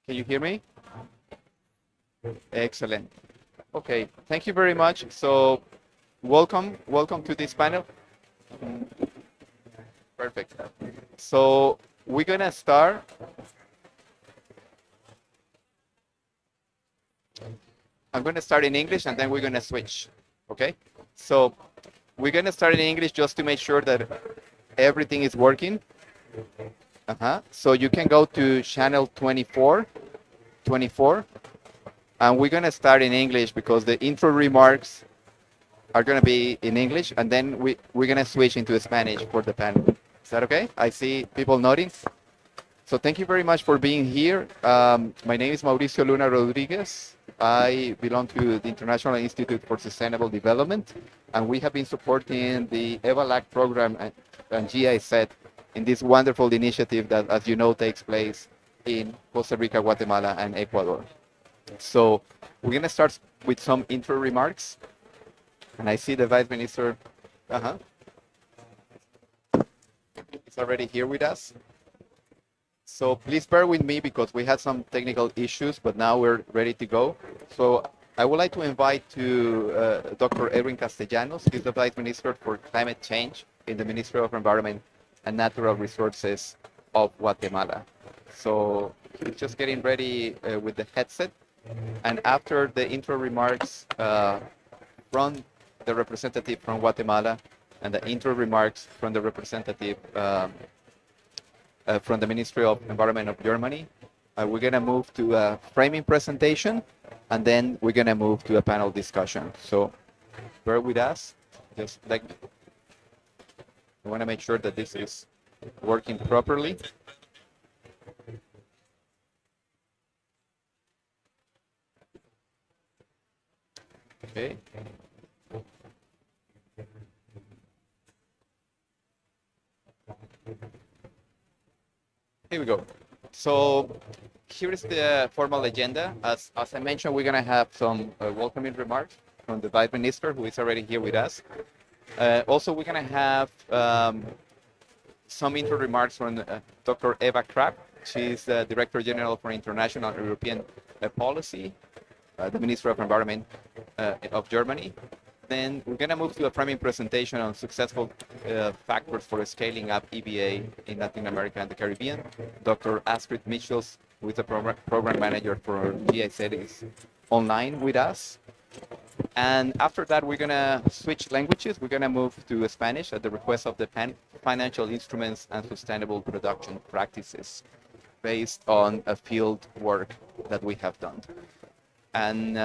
Can you hear me? Excellent. Okay, thank you very much. So, welcome to this panel. Perfect. So, we're gonna start. I'm gonna start in English and then we're gonna switch. Okay? So, we're gonna start in English just to make sure that everything is working. So you can go to channel 24, and we're gonna start in English because the intro remarks are gonna be in English, and then we're gonna switch into Spanish for the panel. Is that okay? I see people nodding. So thank you very much for being here. My name is Mauricio Luna Rodriguez. I belong to the International Institute for Sustainable Development, and we have been supporting the EVALAC program and GIZ in this wonderful initiative that, as you know, takes place in Costa Rica, Guatemala, and Ecuador. So we're going to start with some intro remarks. And I see the Vice Minister is already here with us. So please bear with me because we had some technical issues, but now we're ready to go. So I would like to invite to Dr. Edwin Castellanos. He's the Vice Minister for Climate Change in the Ministry of Environment and Natural Resources of Guatemala. So he's just getting ready with the headset. And after the intro remarks from the representative from Guatemala and the intro remarks from the representative from the Ministry of Environment of Germany, we're going to move to a framing presentation, and then we're going to move to a panel discussion. So bear with us. Just like I want to make sure that this is working properly. Okay. Here we go. So here is the formal agenda. As I mentioned, we're going to have some welcoming remarks from the Vice Minister, who is already here with us. Also, we're going to have some intro remarks from Dr. Eva Krapp. She's the Director General for International and European Policy, the Minister of Environment of Germany. Then we're going to move to a framing presentation on successful factors for scaling up EVA in Latin America and the Caribbean. Dr. Astrid Michels, who is the program manager for GIZ, is online with us. And after that, we're going to switch languages. We're going to move to Spanish at the request of the Financial Instruments and Sustainable Production Practices, based on a field work that we have done. And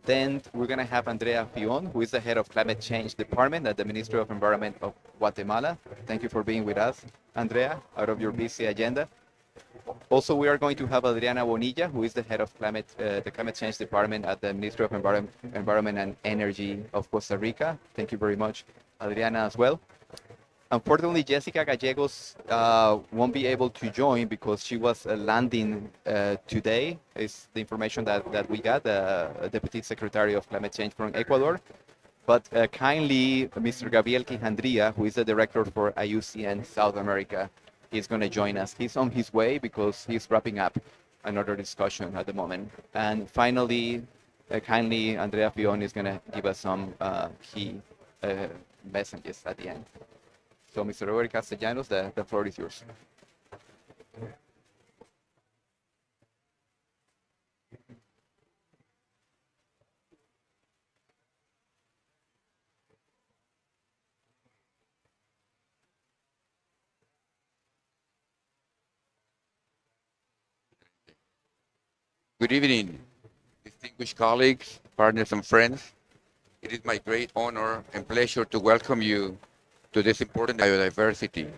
then we're going to have Andrea Fion, who is the head of Climate Change Department at the Ministry of Environment of Guatemala. Thank you for being with us, Andrea, out of your busy agenda. Also, we are going to have Adriana Bonilla, who is the head of the Climate Change Department at the Ministry of Environment and Energy of Costa Rica. Thank you very much, Adriana, as well. Unfortunately, Jessica Gallegos won't be able to join because she was landing today, is the information that we got, the Deputy Secretary of Climate Change from Ecuador. But kindly, Mr. Gabriel Quijandría, who is the Director for IUCN South America, is going to join us. He's on his way because he's wrapping up another discussion at the moment. And finally, kindly, Andrea Fion is going to give us some key messages at the end. So, Mr. Robert Castellanos, the floor is yours. Good evening, distinguished colleagues, partners, and friends. It is my great honor and pleasure to welcome you to this important biodiversity.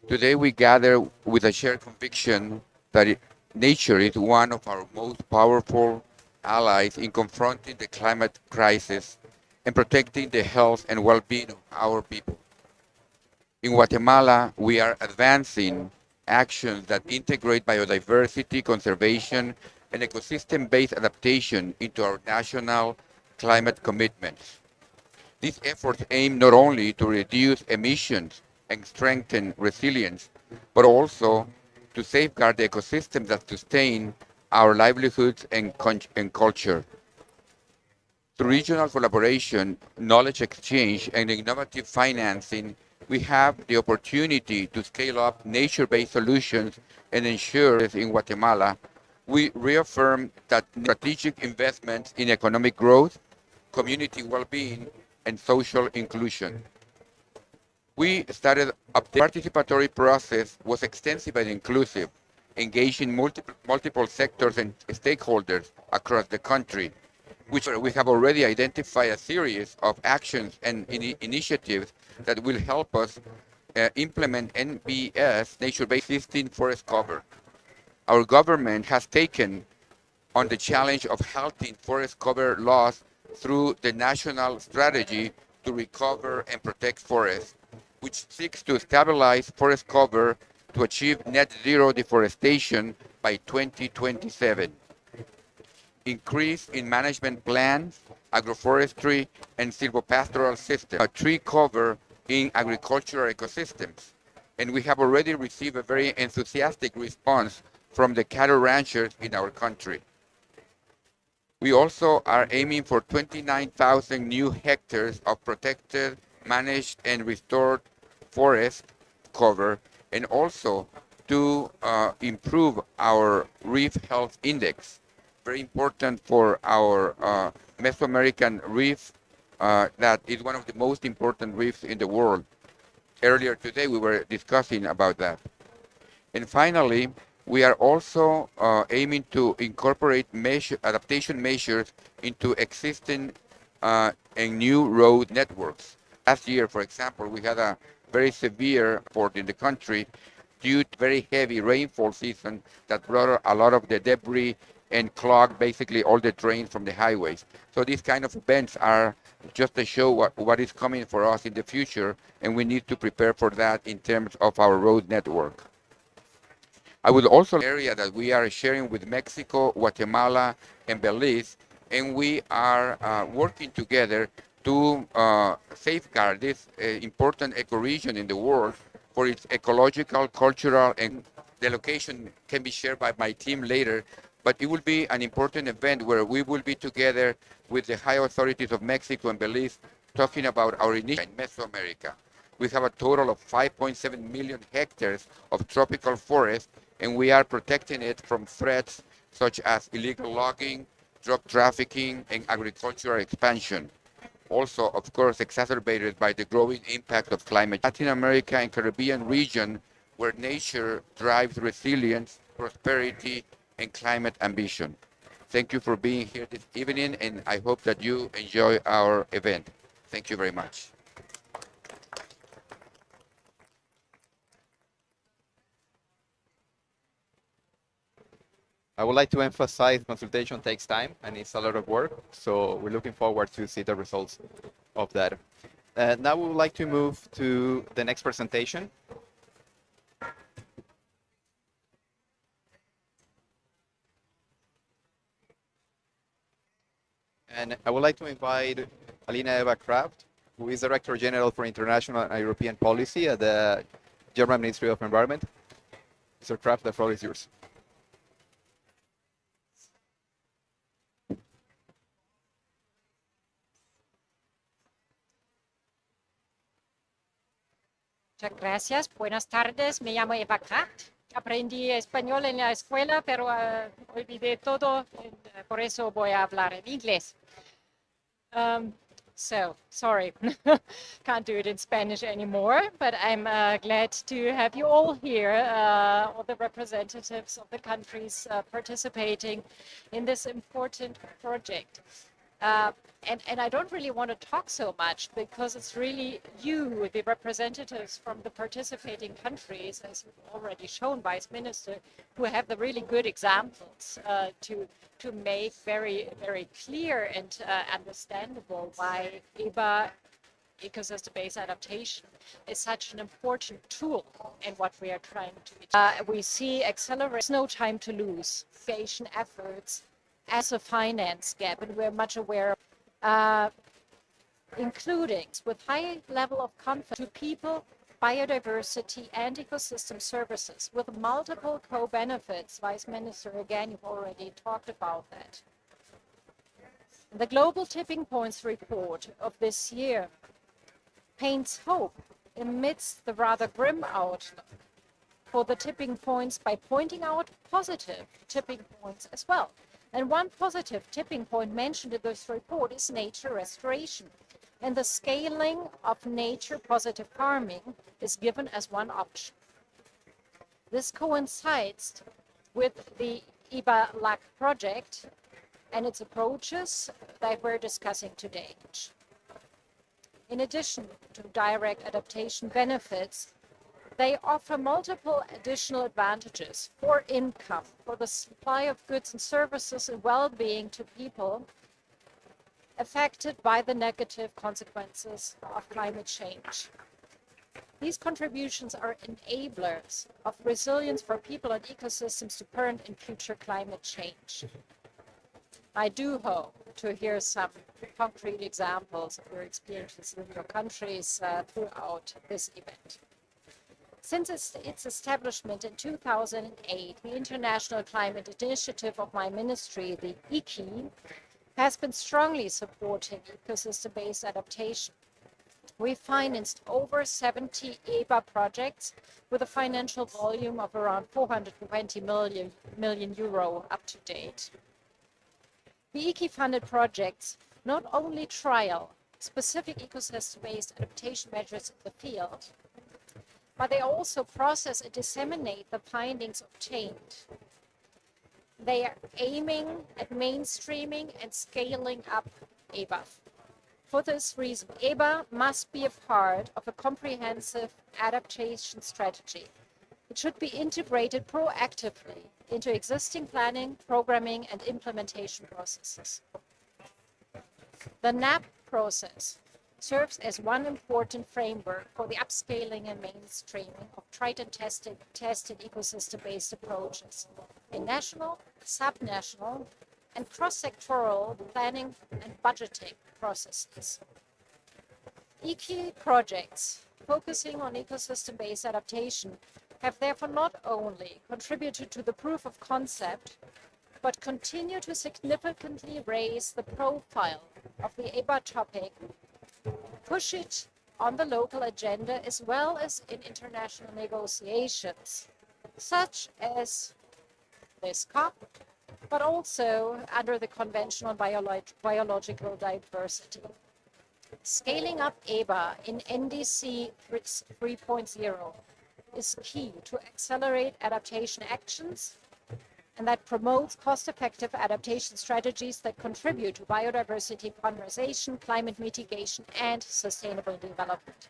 Today we gather with a shared conviction that nature is one of our most powerful allies in confronting the climate crisis and protecting the health and well-being of our people. In Guatemala, we are advancing actions that integrate biodiversity conservation and ecosystem-based adaptation into our national climate commitments. These efforts aim not only to reduce emissions and strengthen resilience, but also to safeguard the ecosystems that sustain our livelihoods and culture. Through regional collaboration, knowledge exchange, and innovative financing, we have the opportunity to scale up nature-based solutions and ensure that in Guatemala, we reaffirm that strategic investments in economic growth, community well-being, and social inclusion. We started up the participatory process was extensive and inclusive, engaging multiple sectors and stakeholders across the country, which we have already identified a series of actions and initiatives that will help us implement NBS, nature-based existing forest cover. Our government has taken on the challenge of halting forest cover loss through the National Strategy to Recover and Protect Forests, which seeks to stabilize forest cover to achieve net zero deforestation by 2027. Increase in management plans, agroforestry, and silvopastoral systems, a tree cover in agricultural ecosystems. And we have already received a very enthusiastic response from the cattle ranchers in our country. We also are aiming for 29,000 new hectares of protected, managed, and restored forest cover, and also to improve our reef health index. Very important for our Mesoamerican reef, that is one of the most important reefs in the world. Earlier today, we were discussing about that. And finally, we are also aiming to incorporate adaptation measures into existing and new road networks. Last year, for example, we had a very severe port in the country due to very heavy rainfall season that brought a lot of the debris and clogged basically all the drains from the highways. So these kind of events are just to show what is coming for us in the future, and we need to prepare for that in terms of our road network. I would also area that we are sharing with Mexico, Guatemala, and Belize, and we are working together to safeguard this important ecoregion in the world for its ecological, cultural, and the location can be shared by my team later, but it will be an important event where we will be together with the high authorities of Mexico and Belize talking about our initiative in Mesoamerica. We have a total of 5.7 million hectares of tropical forest, and we are protecting it from threats such as illegal logging, drug trafficking, and agricultural expansion. Also, of course, exacerbated by the growing impact of climate change. Latin America and Caribbean region where nature drives resilience, prosperity, and climate ambition. Thank you for being here this evening, and I hope that you enjoy our event. Thank you very much. I would like to emphasize consultation takes time and it's a lot of work, so we're looking forward to see the results of that. Now we would like to move to the next presentation. And I would like to invite Alina Eva Kraft, who is Director General for International and European Policy at the German Ministry of Environment. Mr. Kraft, the floor is yours. Muchas gracias. Buenas tardes. Me llamo Eva Kraft. Aprendí español en la escuela, pero olvidé todo. Por eso voy a hablar en inglés. So, sorry, can't do it in Spanish anymore, but I'm glad to have you all here, all the representatives of the countries participating in this important project. And I don't really want to talk so much because it's really you, the representatives from the participating countries, as you've already shown, Vice Minister, who have the really good examples to make very, very clear and understandable why EBA, ecosystem-based adaptation, is such an important tool in what we are trying to do. We see accelerate, no time to lose, mitigation efforts as a finance gap, and we're much aware of including with high level of confidence to people biodiversity and ecosystem services with multiple co-benefits. Vice Minister, again, you've already talked about that. The Global Tipping Points report of this year paints hope amidst the rather grim outlook for the tipping points by pointing out positive tipping points as well. And one positive tipping point mentioned in this report is nature restoration. And the scaling of nature positive farming is given as one option. This coincides with the IBA-LAC project and its approaches that we're discussing today. In addition to direct adaptation benefits, they offer multiple additional advantages for income, for the supply of goods and services and well-being to people affected by the negative consequences of climate change. These contributions are enablers of resilience for people and ecosystems to current and future climate change. I do hope to hear some concrete examples of your experiences in your countries throughout this event. Since its establishment in 2008, the International Climate Initiative of my ministry, the ICI, has been strongly supporting ecosystem-based adaptation. We financed over 70 EBA projects with a financial volume of around 420 million euro up to date. The ICI-funded projects not only trial specific ecosystem-based adaptation measures in the field, but they also process and disseminate the findings obtained. They are aiming at mainstreaming and scaling up EBA. For this reason, EBA must be a part of a comprehensive adaptation strategy. It should be integrated proactively into existing planning, programming, and implementation processes. The NAP process serves as one important framework for the upscaling and mainstreaming of tried and tested ecosystem-based approaches in national, subnational, and cross-sectoral planning and budgeting processes. EKI projects focusing on ecosystem-based adaptation have therefore not only contributed to the proof of concept, but continue to significantly raise the profile of the EBA topic, push it on the local agenda as well as in international negotiations, such as this COP, but also under the Convention on Biological Diversity. Scaling up EBA in NDC 3.0 is key to accelerate adaptation actions and that promotes cost-effective adaptation strategies that contribute to biodiversity conservation, climate mitigation, and sustainable development.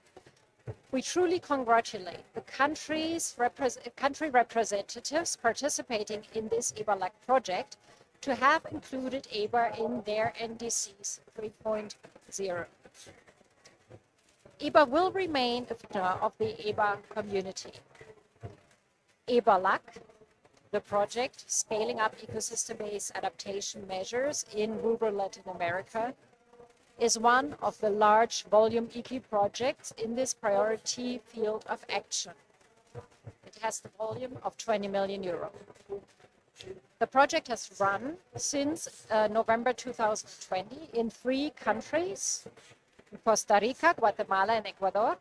We truly congratulate the country representatives participating in this EBA-LAC project to have included EBA in their NDCs 3.0. EBA will remain a feature of the EBA community. EBA-LAC, the project Scaling Up Ecosystem-Based Adaptation Measures in Rural Latin America, is one of the large volume EKI projects in this priority field of action. It has the volume of 20 million euro. The project has run since November 2020 in 3 countries, Costa Rica, Guatemala, and Ecuador.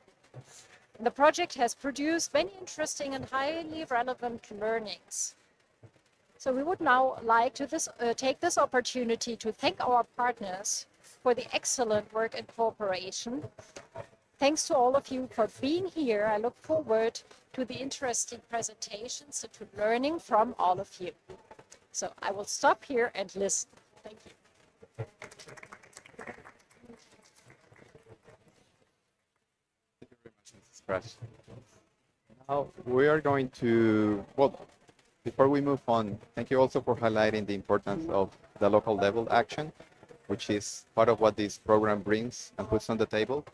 The project has produced many interesting and highly relevant learnings. So we would now like to take this opportunity to thank our partners for the excellent work and cooperation. Thanks to all of you for being here. I look forward to the interesting presentations and to learning from all of you. So I will stop here and listen. Thank you. Thank you very much, Mrs. Crash. Now we are going to, well, before we move on, thank you also for highlighting the importance of the local level action, which is part of what this program brings and puts on the table,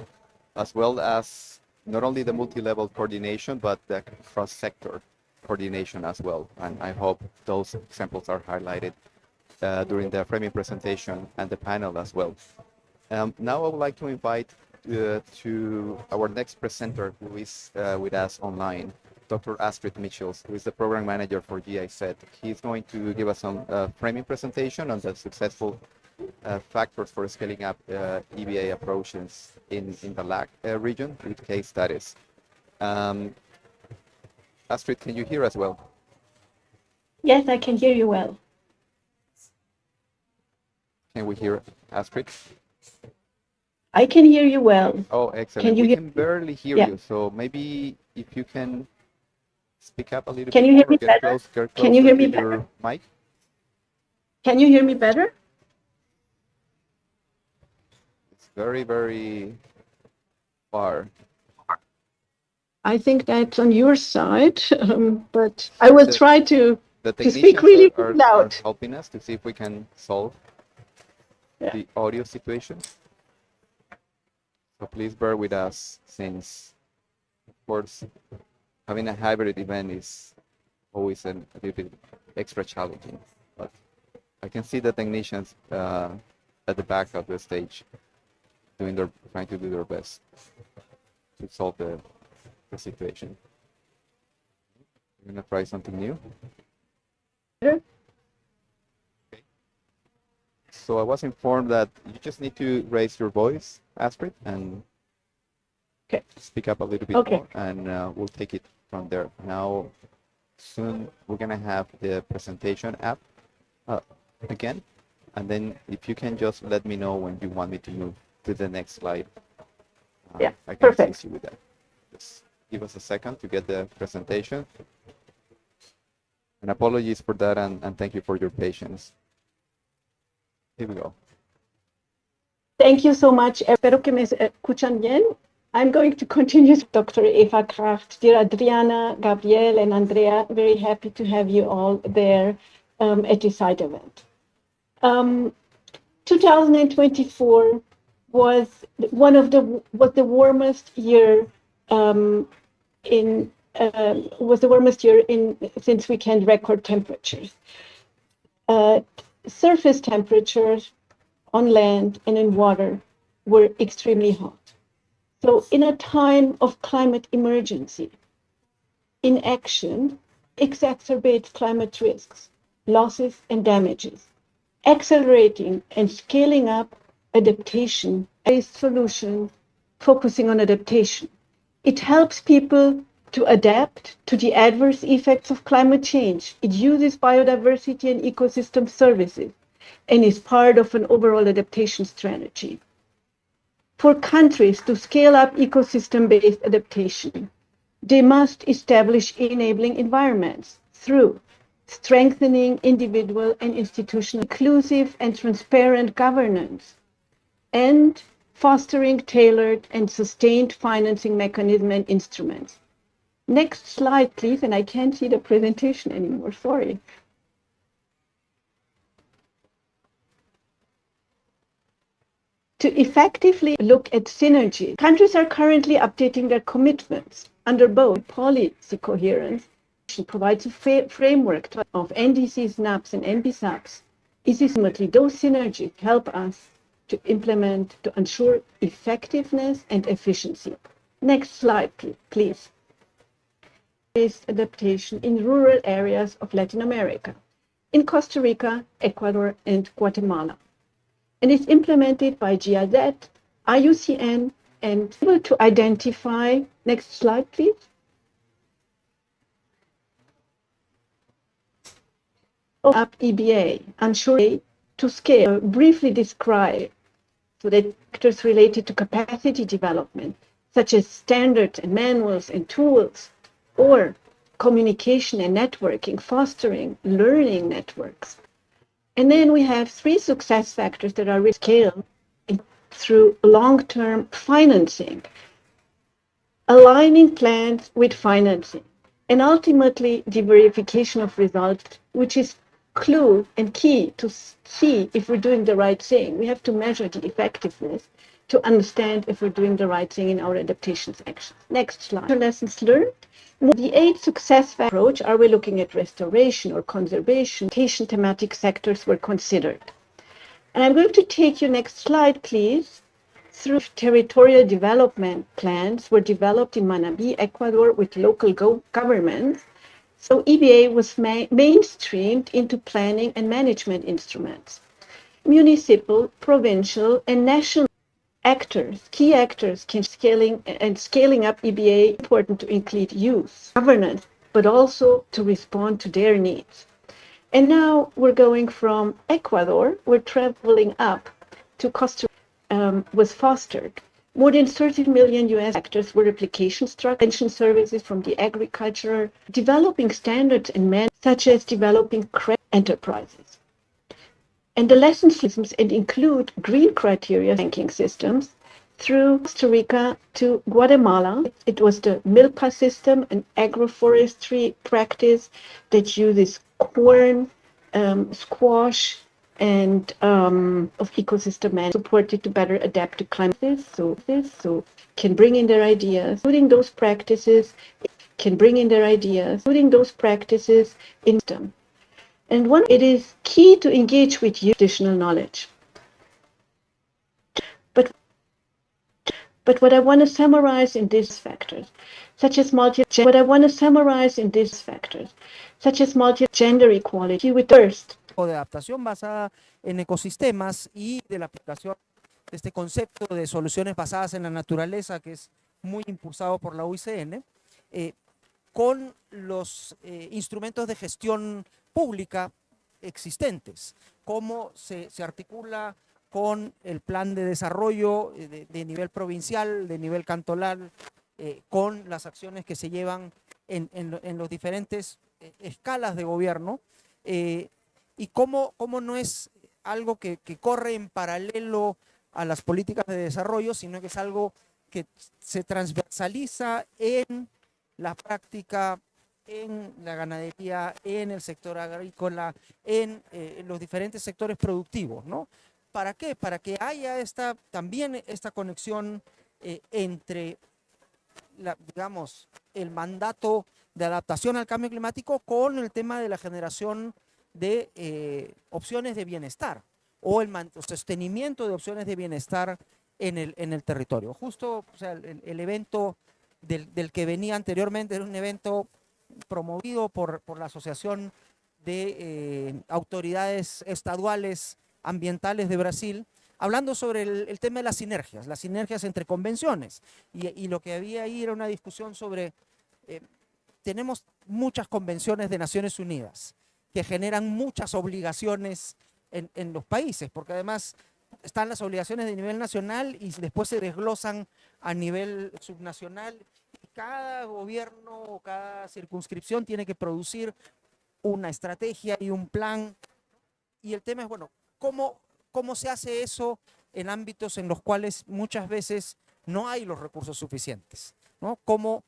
as well as not only the multi-level coordination, but the cross-sector coordination as well. And I hope those examples are highlighted during the framing presentation and the panel as well. Now I would like to invite to our next presenter who is with us online, Dr. Astrid Mitchells, who is the program manager for GIZ. He's going to give us some framing presentation on the successful factors for scaling up EBA approaches in the LAC region with case studies. Astrid, can you hear us well? Yes, I can hear you well. Can we hear Astrid? I can hear you well. Oh, excellent. Can you we hear can barely hear Yeah. you, so maybe if you can speak up a little Can bit you hear more, me get better? closer Can you hear me to better? your mic. Can you hear me better? It's very, very far. I think that's on your side, but I will try to The speak technicians really are loud. helping us to see if we can solve Yeah. the audio situation. So please bear with us, since, of course, having a hybrid event is always a little bit extra challenging. But I can see the technicians at the back of the stage trying to do their best to solve the situation. We're gonna try something new. Better? Okay. So I was informed that you just need to raise your voice, Astrid, and Okay. speak up a little bit Okay. more, and we'll take it from there. Now, soon we're gonna have the presentation app again, and then if you can just let me know when you want me to move to the next slide. Yeah, I can perfect. assist you with that. Just give us a second to get the presentation. And apologies for that, and thank you for your patience. Here we go. Thank you so much. Espero que me escuchan bien. I'm going to continue. Dr. Eva Kraft, dear Adriana, Gabriel, and Andrea, very happy to have you all there at this side event. 2024 was the warmest year since we can record temperatures. Surface temperatures on land and in water were extremely hot. So in a time of climate emergency, inaction exacerbates climate risks, losses, and damages, accelerating and scaling up adaptation as a solution, focusing on adaptation. It helps people to adapt to the adverse effects of climate change. It uses biodiversity and ecosystem services and is part of an overall adaptation strategy. For countries to scale up ecosystem-based adaptation, they must establish enabling environments through strengthening individual and institutional inclusive and transparent governance, and fostering tailored and sustained financing mechanisms and instruments. Next slide, please, and I can't see the presentation anymore, sorry. To effectively look at synergy, countries are currently updating their commitments under both policy coherence. Provides a framework of NDCs, NAPs, and NBSAPs. Ultimately, those synergies help us to implement, to ensure effectiveness and efficiency. Next slide, please. Adaptation in rural areas of Latin America, in Costa Rica, Ecuador, and Guatemala. And it's implemented by GIZ, IUCN, and able to identify, next slide, please. Up EBA, ensure to scale, briefly describe so that factors related to capacity development, such as standards and manuals and tools, or communication and networking, fostering learning networks. And then we have 3 success factors that are scaled through long-term financing, aligning plans with financing, and ultimately the verification of results, which is clue and key to see if we're doing the right thing. We have to measure the effectiveness to understand if we're doing the right thing in our adaptations actions. Next slide. Lessons learned. The 8 success factor approach, are we looking at restoration or conservation? Adaptation thematic sectors were considered. And I'm going to take you next slide, please, through territorial development plans were developed in Manabí, Ecuador, with local governments. So EBA was mainstreamed into planning and management instruments. Municipal, provincial, and national key actors can scaling up EBA important to include youth, governance, but also to respond to their needs. And now we're going from Ecuador, we're traveling up to Costa Rica, was fostered. More than 30 million US actors were application structure services from the agriculture, developing standards and such as developing credit enterprises. And the lessons and include green criteria banking systems through Costa Rica to Guatemala. It was the milpa system, an agroforestry practice that uses corn, squash, and of ecosystem management supported to better adapt to climate. So can bring in their ideas, including those practices, in them. And it is key to engage with you additional knowledge. But what I want to summarize in these factors, such as gender equality with first. De adaptación basada en ecosistemas y de la aplicación de este concepto de soluciones basadas en la naturaleza, que es muy impulsado por la UICN, con los instrumentos de gestión pública existentes, cómo se articula con el plan de desarrollo de nivel provincial, de nivel cantonal, con las acciones que se llevan en los diferentes escalas de gobierno, y cómo no es algo que corre en paralelo a las políticas de desarrollo, sino que es algo que se transversaliza en la práctica, en la ganadería, en el sector agrícola, en los diferentes sectores productivos, ¿no? ¿Para qué? Para que haya también esta conexión entre, digamos, el mandato de adaptación al cambio climático con el tema de la generación de opciones de bienestar o el sostenimiento de opciones de bienestar en el territorio. Justo, o sea, el evento del que venía anteriormente era un evento promovido por la Asociación de Autoridades Estaduales Ambientales de Brasil, hablando sobre el tema de las sinergias entre convenciones. Y lo que había ahí era una discusión sobre, tenemos muchas convenciones de Naciones Unidas que generan muchas obligaciones en los países, porque además están las obligaciones de nivel nacional y después se desglosan a nivel subnacional. Cada gobierno o cada circunscripción tiene que producir una estrategia y un plan. Y el tema es, bueno, ¿cómo se hace eso en ámbitos en los cuales muchas veces no hay los recursos suficientes, ¿no? ¿Cómo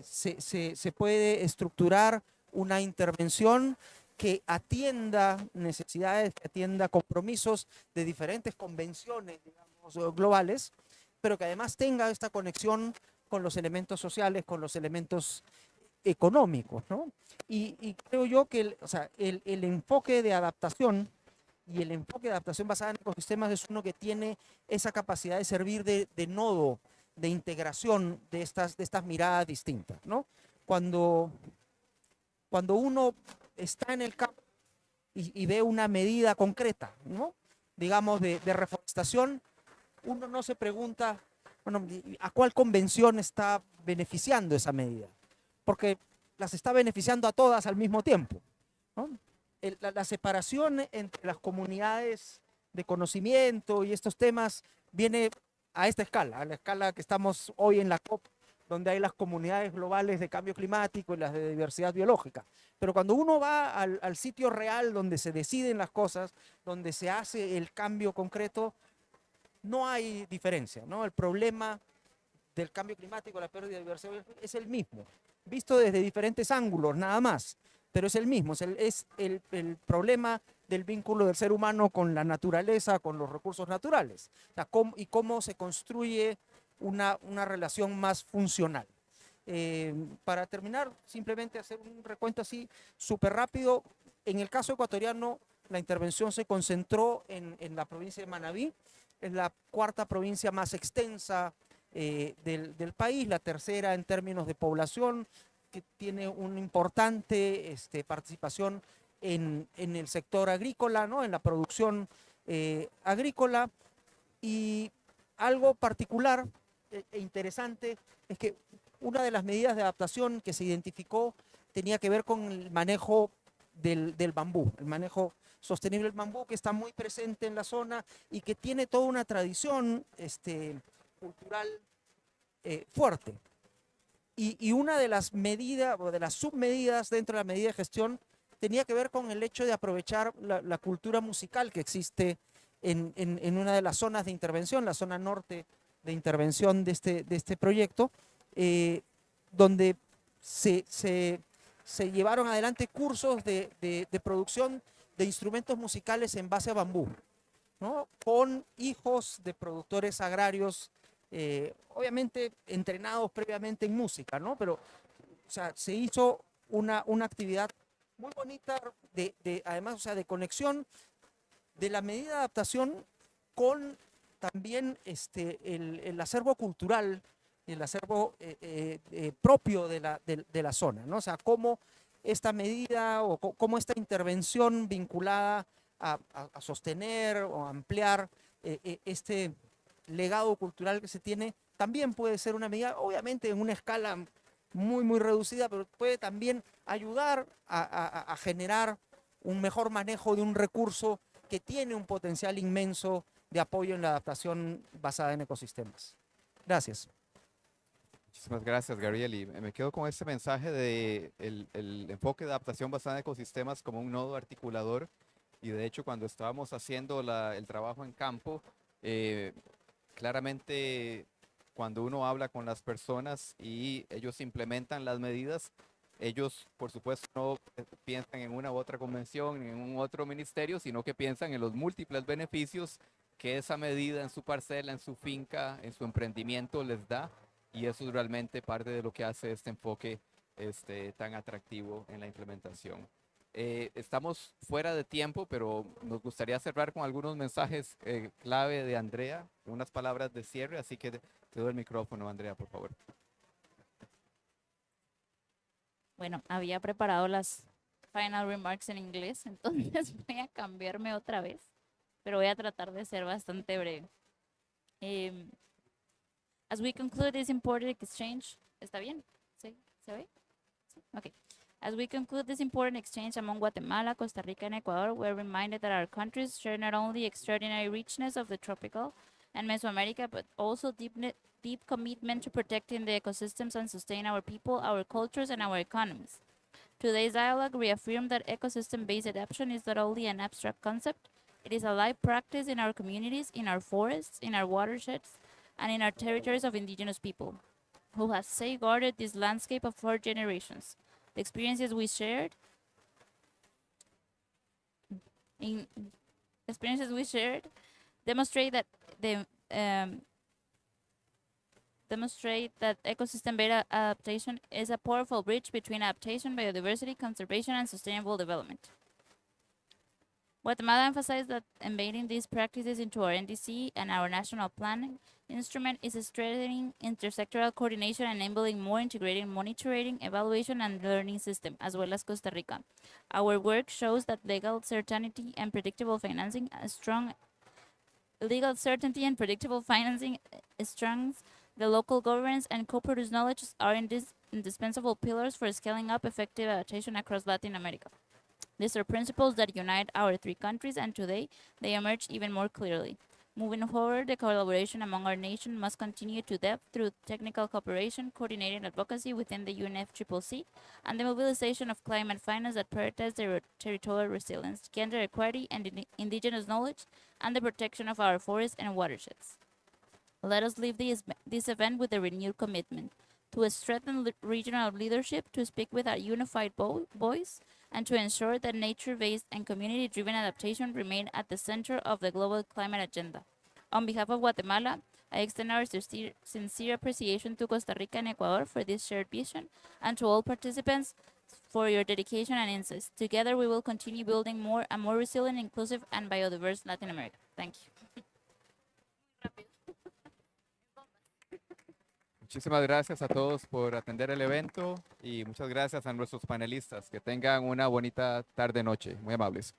se puede estructurar una intervención que atienda necesidades, que atienda compromisos de diferentes convenciones, digamos, globales, pero que además tenga esta conexión con los elementos sociales, con los elementos económicos, ¿no? Y creo yo que el enfoque de adaptación y el enfoque de adaptación basada en ecosistemas es uno que tiene esa capacidad de servir de nodo, de integración de estas miradas distintas, ¿no? Cuando uno está en el campo y ve una medida concreta, ¿no? Digamos, de reforestación, uno no se pregunta, bueno, ¿a cuál convención está beneficiando esa medida? Porque las está beneficiando a todas al mismo tiempo, ¿no? La separación entre las comunidades de conocimiento y estos temas viene a esta escala, a la escala que estamos hoy en la COP, donde hay las comunidades globales de cambio climático y las de diversidad biológica. Pero cuando uno va al sitio real donde se deciden las cosas, donde se hace el cambio concreto, no hay diferencia, ¿no? El problema del cambio climático, la pérdida de diversidad biológica, es el mismo, visto desde diferentes ángulos, nada más, pero es el mismo, es el problema del vínculo del ser humano con la naturaleza, con los recursos naturales, o sea, cómo se construye una relación más funcional. Para terminar, simplemente hacer un recuento así súper rápido. En el caso ecuatoriano, la intervención se concentró en la provincia de Manabí, es la cuarta provincia más extensa del país, la tercera en términos de población, que tiene una importante participación en el sector agrícola, ¿no? En la producción agrícola. Y algo particular e interesante es que una de las medidas de adaptación que se identificó tenía que ver con el manejo del bambú, el manejo sostenible del bambú, que está muy presente en la zona y que tiene toda una tradición cultural fuerte. Y una de las medidas o de las submedidas dentro de la medida de gestión tenía que ver con el hecho de aprovechar la cultura musical que existe en una de las zonas de intervención, la zona norte de intervención de este proyecto, donde se llevaron adelante cursos de producción de instrumentos musicales en base a bambú, ¿no? Con hijos de productores agrarios, obviamente entrenados previamente en música, ¿no? Pero, o sea, se hizo una actividad muy bonita, además, o sea, de conexión de la medida de adaptación con también el acervo cultural y el acervo propio de la zona, ¿no? O sea, cómo esta medida o cómo esta intervención vinculada a sostener o ampliar este legado cultural que se tiene, también puede ser una medida, obviamente en una escala muy, muy reducida, pero puede también ayudar a generar un mejor manejo de un recurso que tiene un potencial inmenso de apoyo en la adaptación basada en ecosistemas. Gracias. Muchísimas gracias, Gabriel. Y me quedo con ese mensaje de el enfoque de adaptación basada en ecosistemas como un nodo articulador. Y de hecho, cuando estábamos haciendo el trabajo en campo, claramente cuando uno habla con las personas y ellos implementan las medidas, ellos, por supuesto, no piensan en una u otra convención, en un otro ministerio, sino que piensan en los múltiples beneficios que esa medida en su parcela, en su finca, en su emprendimiento les da. Y eso es realmente parte de lo que hace este enfoque tan atractivo en la implementación. Estamos fuera de tiempo, pero nos gustaría cerrar con algunos mensajes clave de Andrea, unas palabras de cierre, así que te doy el micrófono, Andrea, por favor. Bueno, había preparado las final remarks en inglés, entonces voy a cambiarme otra vez, pero voy a tratar de ser bastante breve. As we conclude this important exchange, ¿está bien? ¿Sí? ¿Se ve? ¿Sí? Okay. As we conclude this important exchange among Guatemala, Costa Rica, and Ecuador, we're reminded that our countries share not only the extraordinary richness of the tropical and Mesoamerica, but also deep commitment to protecting the ecosystems and sustain our people, our cultures, and our economies. Today's dialogue reaffirmed that ecosystem-based adaptation is not only an abstract concept, it is a live practice in our communities, in our forests, in our watersheds, and in our territories of indigenous people, who have safeguarded this landscape for generations. The experiences we shared demonstrate that ecosystem-based adaptation is a powerful bridge between adaptation, biodiversity, conservation, and sustainable development. Guatemala emphasized that embedding these practices into our NDC and our national planning instrument is strengthening intersectoral coordination, enabling more integrated monitoring, evaluation, and learning system, as well as Costa Rica. Our work shows that legal certainty and predictable financing strengthens the local governance, and co-produced knowledge are indispensable pillars for scaling up effective adaptation across Latin America. These are principles that unite our three countries, and today they emerge even more clearly. Moving forward, the collaboration among our nations must continue to depth through technical cooperation, coordinated advocacy within the UNFCCC, and the mobilization of climate finance that prioritize territorial resilience, gender equality, and indigenous knowledge, and the protection of our forests and watersheds. Let us leave this event with a renewed commitment to strengthen regional leadership, to speak with a unified voice, and to ensure that nature-based and community-driven adaptation remain at the center of the global climate agenda. On behalf of Guatemala, I extend our sincere appreciation to Costa Rica and Ecuador for this shared vision, and to all participants for your dedication and insights. Together, we will continue building a more resilient, inclusive, and biodiverse Latin America. Thank you. Muchísimas gracias a todos por atender el evento y muchas gracias a nuestros panelistas. Que tengan una bonita tarde-noche. Muy amables.